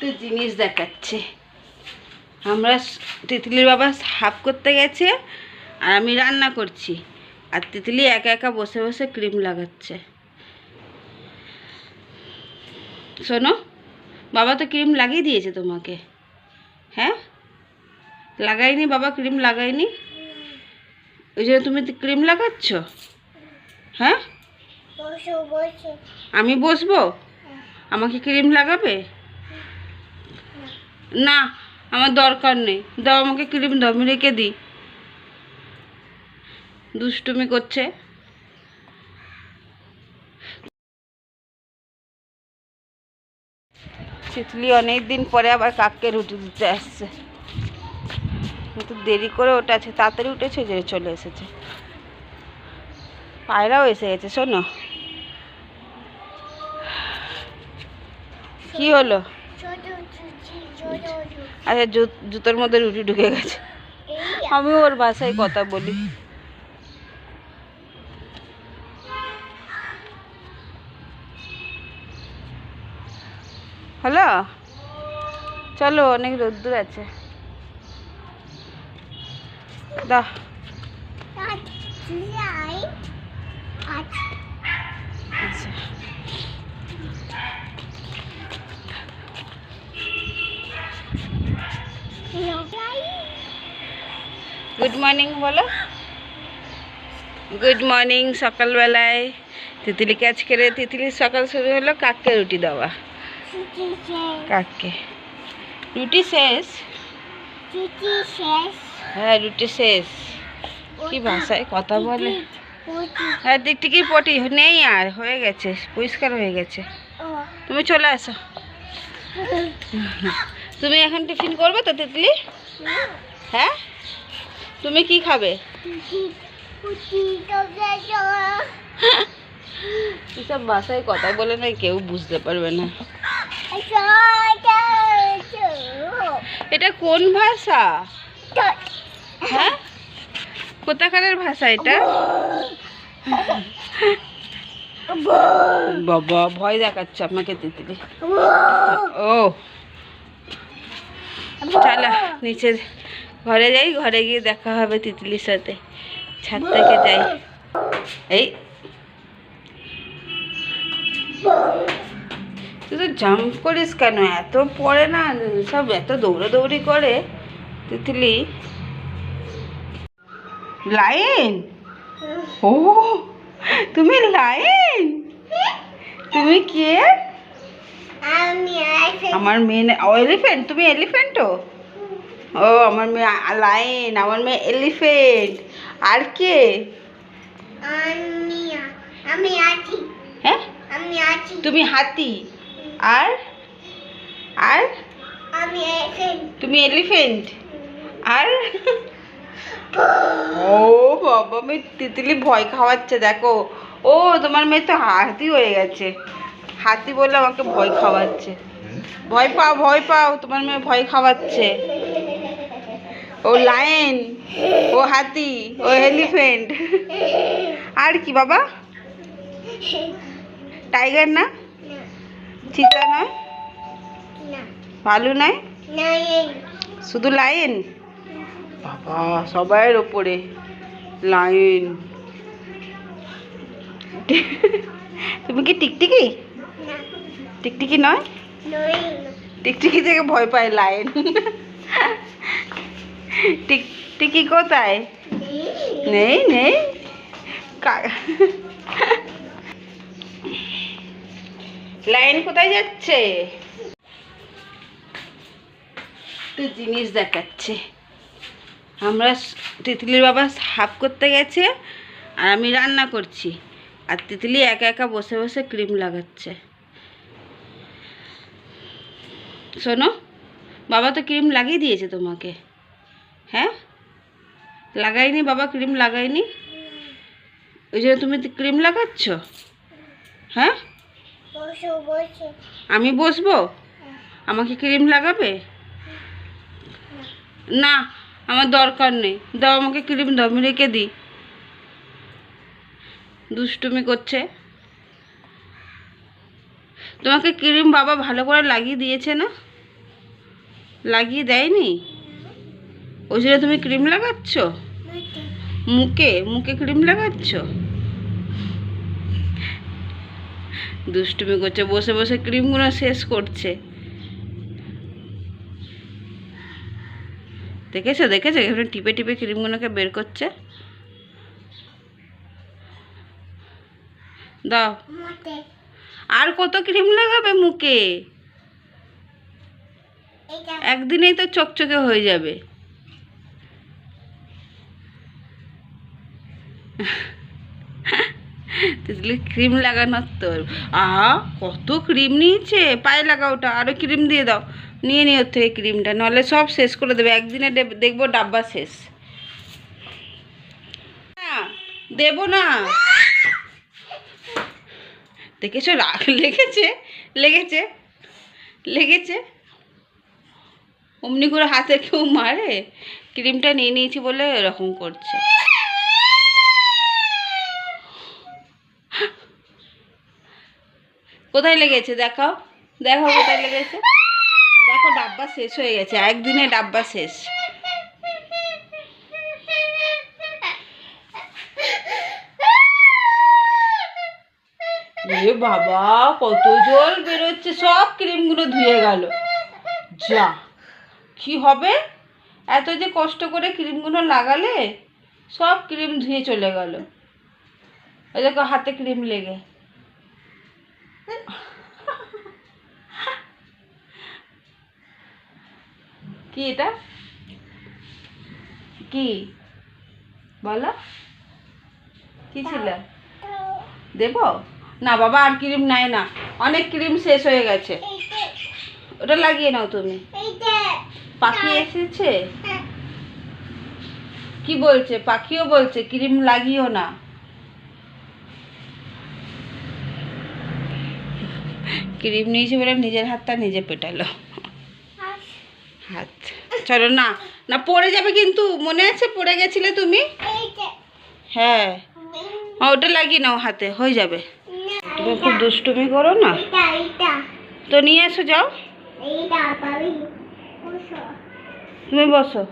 তো জিনিস দেখাচ্ছে। আমরা তিতলির বাবা হাফ করতে গেছে আর আমি রান্না করছি, আর তিতলি একা একা বসে বসে ক্রিম লাগাচ্ছে। শোনো, বাবা তো ক্রিম লাগিয়ে দিয়েছে তোমাকে। হ্যাঁ, লাগাইনি বাবা, ক্রিম লাগাইনি, ওই জন্য তুমি ক্রিম লাগাচ্ছ। হ্যাঁ, আমি বসবো, আমাকে ক্রিম লাগাবে? না, আমার দরকার নেই, দাও আমাকে ক্রিম দাও, আমি রেখে দিই। দুষ্টুমি করছে। তিতলি অনেক দিন পরে আবার কাককে রুটি দিতে আসছে। একটু দেরি করে ওটা আছে, তাড়াতাড়ি উঠেছে যে চলে এসেছে। পায়রাও এসে গেছে। শোনো, কি হলো? আচ্ছা, জুতোর মধ্যে রুটি ঢুকে গেছে। আমি ওর ভাষায় কথা বলি। হ্যালো, চলো, অনেক রোদ্দুর আছে। দাও। আচ্ছা, গুড মর্নিং বলো। Good morning. সকালবেলায় তিতলিকে আজকে তিতলির সকাল শুরু হলো কাককে রুটি দেওয়া। কাককে রুটি শেষ। হ্যাঁ, রুটি শেষ। কি ভাষায় কথা বলে? হ্যাঁ, টিকটিকি পটি নেই আর, হয়ে গেছে, পরিষ্কার হয়ে গেছে। তুমি চলে আসো। তুমি এখন টিফিন করবে তো তিতলি? হ্যাঁ, তুমি কি খাবে? এসব ভাষায় কথা বলে না, কেউ বুঝতে পারবে না। এটা কোন ভাষা? হ্যাঁ, কোথাকারের ভাষা এটা? বাবা, ভয় দেখাচ্ছে আপনাকে তিতলি। ও চলো নিচে ঘরে যাই, ঘরে গিয়ে দেখা হবে তিতলির সাথে। ছাদ থেকে যাই। এই তুই তো জাম্প করিস কেন? এত পড়ে না, সব এত দৌড়াদৌড়ি করে তিতলি। লাইন? ও, তুমি লাইন? তুমি কে? আমার মেয়ে এলিফ্যান্ট। তুমি এলিফ্যান্টও? ও, আমার মেয়ে লাইন, আমার মেয়ে এলিফ্যান্ট। আর কে? হ্যাঁ, তুমি হাতি। আর আর তুমি এলিফ্যান্ট। আর ও বাবা, মেয়ে তিতলি ভয় খাওয়াচ্ছে দেখো। ও, তোমার মেয়ে তো হাতি হয়ে গেছে। হাতি বলে আমাকে ভয় খাওয়াচ্ছে। ভয় পাও, ভয় পাও, তোমার মেয়ে ভয় খাওয়াচ্ছে। ও লায়ন, ও হাতি, ও এলিফ্যান্ট। আর কি বাবা? টাইগার না? চিতা নয়? ভালু নয়? শুধু লায়ন? বাবা, সবার ওপরে লায়ন। তুমি কি টিকটিকি? টিকটিকি নয়? টিকটিকি থেকে ভয় পায় লায়ন। টিকটিকি কোথায়? নেই নেই। লায়ন কোথায় যাচ্ছে? তো জিনিস দেখাচ্ছে। আমরা তিতলির বাবা হাফ করতে গেছে আর আমি রান্না করছি, আর তিতলি একা একা বসে বসে ক্রিম লাগাচ্ছে। শোনো, বাবা তো ক্রিম লাগিয়ে দিয়েছে তোমাকে। হ্যাঁ, লাগাইনি বাবা, ক্রিম লাগাইনি, ওই জন্য তুমি ক্রিম লাগাচ্ছ। হ্যাঁ, আমি বসবো, আমাকে ক্রিম লাগাবে? না, আমার দরকার নেই, দাও আমাকে ক্রিম দাও, আমি রেখে দিই। দুষ্টুমি করছে। তোমাকে ক্রিম বাবা ভালো করে লাগিয়ে দিয়েছে না? লাগিয়ে দেয়নি? ওই জন্য তুমি ক্রিম লাগাচ্ছ মুখে? মুখে ক্রিম লাগাচ্ছ? দুষ্টুমি করছে, বসে বসে ক্রিমগুলো শেষ করছে। দেখেছো দেখেছো, এখানে টিপে টিপে ক্রিমগুলোকে বের করছে। দাও, আর কত ক্রিম লাগাবে মুখে? একদিনেই তো চকচকে হয়ে যাবে। তিতলি ক্রিম লাগানোর তোর, আহা কত ক্রিম নিয়েছে। পায়ে লাগা, ওটা আরো ক্রিম দিয়ে দাও। নিয়ে নিও ওর থেকে ক্রিমটা, নাহলে সব শেষ করে দেবে একদিনে। দেখবো ডাব্বা শেষ। দেবো না। দেখেছো, রাগ লেগেছে, লেগেছে, লেগেছে। অমনি করে হাতে কেউ মারে? ক্রিমটা নিয়ে নিয়েছি বলে এরকম করছে। কোথায় লেগেছে দেখাও, দেখো কোথায় লেগেছে। দেখো ডাব্বা শেষ হয়ে গেছে, একদিনে ডাব্বা শেষ। এ বাবা, কত জল বেরোচ্ছে, সব ক্রিমগুলো ধুয়ে গেল। যা, কি হবে? এত যে কষ্ট করে ক্রিমগুলো লাগালে, সব ক্রিম ধুয়ে চলে গেল। ওই দেখো হাতে ক্রিম লেগে। কি এটা? কি বলো, কি ছিল? দেব না বাবা, আর ক্রিম নাই না, অনেক ক্রিম শেষ হয়ে গেছে। ওটা লাগিয়ে নাও তুমি। পাখি এসেছে, কি বলছে? পাখিও বলছে ক্রিম লাগিও না। ক্রিম নিয়েছি বলে নিজের হাতটা নিজে পেটালো। হাত, চলো না, না পড়ে যাবে কিন্তু, মনে আছে পড়ে গেছিলে তুমি? হ্যাঁ, ওটা লাগিয়ে নাও হাতে, হয়ে যাবে। তুমি খুব দুষ্টুমি করো না তো, নিয়ে এসো, যাও। তুমি বসো,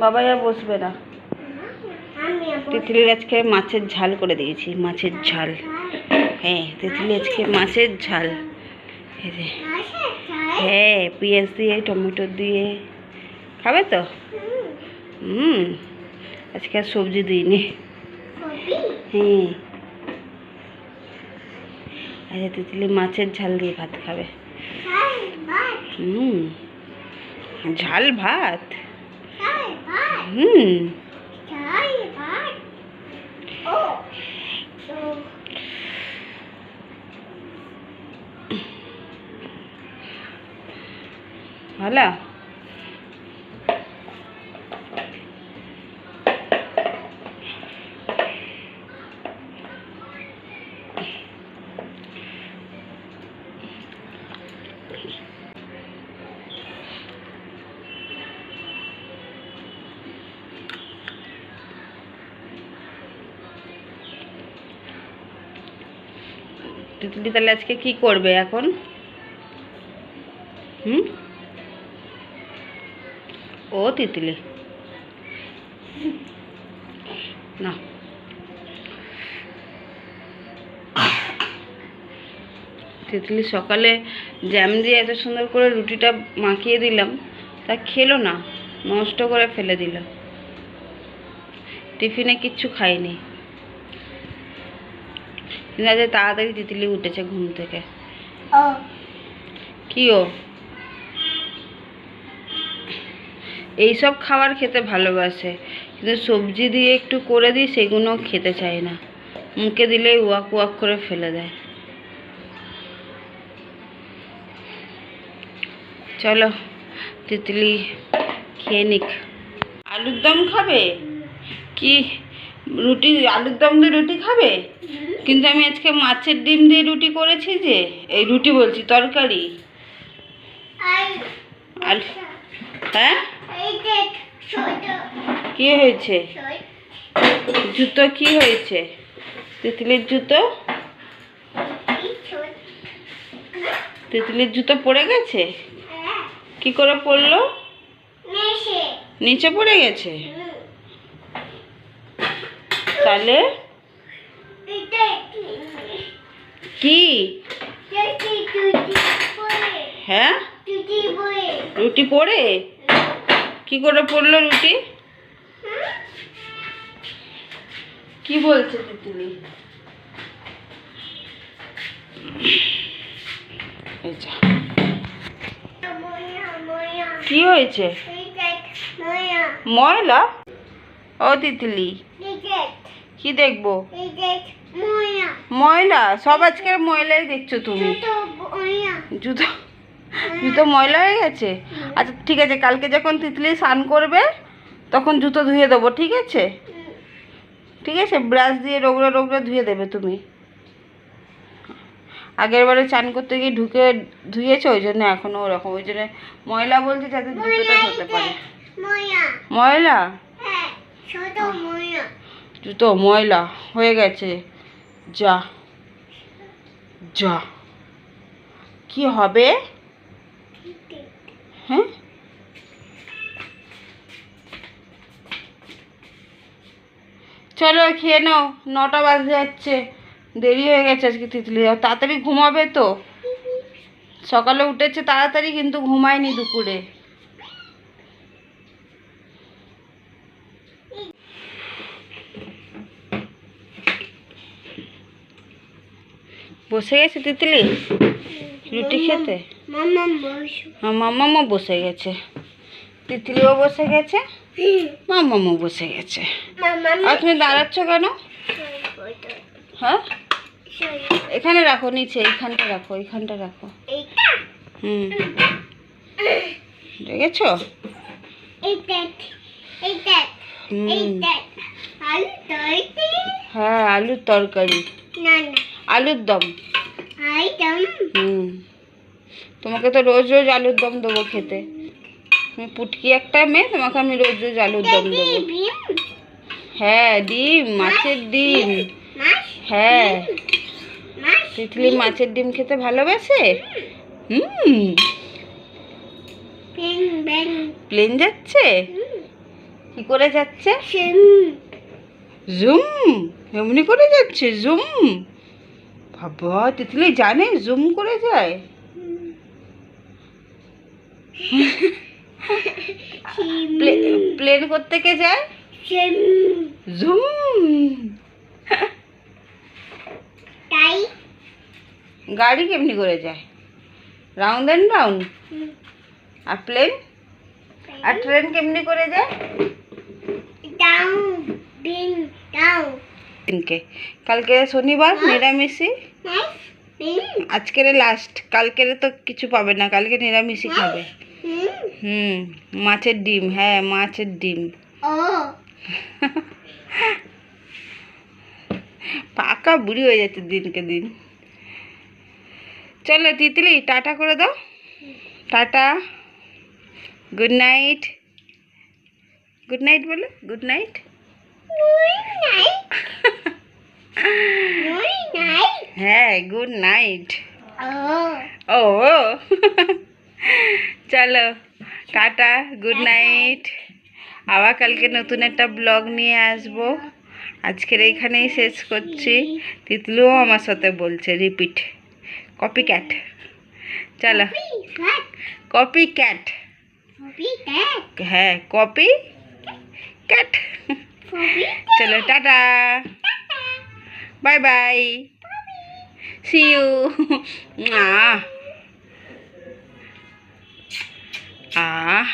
বাবা আর বসবে না। তিতলির আজকে মাছের ঝাল করে দিয়েছি, মাছের ঝাল। হ্যাঁ, তিতলি আজকে মাছের ঝাল। হ্যাঁ, পেঁয়াজ দিয়ে, টমেটো দিয়ে খাবে তো? আজকে আর সবজি দিইনি। হ্যাঁ, আচ্ছা, তিতলি মাছের ঝাল দিয়ে ভাত খাবে। ঝাল ভাত। ভালো। তিতলি তাহলে আজকে কি করবে এখন? ও তিতলি, না তিতলি সকালে জ্যাম দিয়ে এত সুন্দর করে রুটিটা মাখিয়ে দিলাম, তা খেলো না, নষ্ট করে ফেলে দিল। টিফিনে কিচ্ছু খাইনি। কিন্তু আজ তাড়াতাড়ি তিতলি উঠেছে ঘুম থেকে। কি ও এইসব খাবার খেতে ভালোবাসে, কিন্তু সবজি দিয়ে একটু করে দিই সেগুলো খেতে চায় না, মুখে দিলেই ওয়াক ওয়াক করে ফেলে দেয়। চলো তিতলি খেয়ে নিক। আলুর দম খাবে কি? রুটি, আলুর দম দিয়ে রুটি খাবে? কিন্তু আমি আজকে মাছের ডিম দিয়ে রুটি করেছি, যে এই রুটি বলছি, তরকারি। আলু, হ্যাঁ কি হয়েছে? জুতো কি হয়েছে? তিতলির জুতো, তিতলির জুতো পড়ে গেছে। কি করে পড়লো? নিচে পড়ে গেছে? তাহলে কি? হ্যাঁ, রুটি পড়ে? কি করে পড়লো রুটি? কি বলছে তিতলি? কি হয়েছে? ময়লা? ও তিতলি, কি দেখবো? ময়লা? সব আজকে ময়লাই দেখছো তুমি। জুতো জুতো ময়লা হয়ে গেছে? আচ্ছা ঠিক আছে, কালকে যখন তিতলি স্নান করবে তখন জুতো ধুয়ে দেবো, ঠিক আছে? ঠিক আছে, ব্রাশ দিয়ে রোগড়া রোগড়া ধুয়ে দেবে তুমি। আগের বারে চান করতে গিয়ে ধুয়েছে, ওই জন্য এখনো ওরকম, ওই জন্য ময়লা বলছে যাতে জুতোটা ধুতে পারে। ময়লা? জুতো ময়লা হয়ে গেছে। যা যা, কি হবে? হ্যাঁ, চলো খেয়ে নাও, 9টা বাজে যাচ্ছে, দেরি হয়ে গেছে আজকে তিতলি। তাড়াতাড়ি ঘুমাবে তো, সকালে উঠেছে তাড়াতাড়ি কিন্তু ঘুমায়নি দুপুরে। বসে গেছে তিতলি রুটি খেতে? মাম্মামও বসে গেছে, তিতলিও বসে গেছে, মাম্মামও বসে গেছে। আর তুমি দাঁড়াচ্ছ কেন? হ্যাঁ, এখানে রাখো, নিচে এইখানটা রাখো, এইখানটা রাখো। দেখেছ? হ্যাঁ, আলুর তরকারি, আলুর দম। তোমাকে তো রোজ রোজ আলুর দম দেবো খেতে। তুমি পুটকি একটা মেয়ে, তোমাকে আমি রোজ রোজ আলুর দম দেবো। হ্যাঁ, ডিম, মাছের ডিম। হ্যাঁ, তিতলি মাছের ডিম খেতে ভালোবাসে। প্লেন যাচ্ছে? কি করে যাচ্ছে? জুম, এমনি করে যাচ্ছে জুম। বাবা, তিতলি জানে জুম করে যায়? প্লেন করতে কে যায়? জুম। গাড়ি কেমনি করে যায়? Round and round. আর প্লেন? আর ট্রেন কেমনি করে যায়? কালকে শনিবার, নিরামিষই। আজকের লাস্ট, কালকের তো কিছু পাবে না, কালকে নিরামিষই খাবে। মাছের ডিম। হ্যাঁ, মাছের ডিম। পাকা বুড়ি হয়ে যাচ্ছে দিনকে দিন। চলো তিতলি, টাটা করে দাও। Tata, good night. Good night বলো, গুড নাইট। হ্যাঁ, গুড নাইট। ও চলো টাটা, গুড নাইট। আবার কালকে নতুন একটা ব্লগ নিয়ে আসবো। আজকের এইখানেই শেষ করছি। তিতলিও আমার সাথে বলছে রিপিট, কপি ক্যাট। চলো, কপি ক্যাট। হ্যাঁ, কপি ক্যাট। চলো tata, bye bye, see you. Ah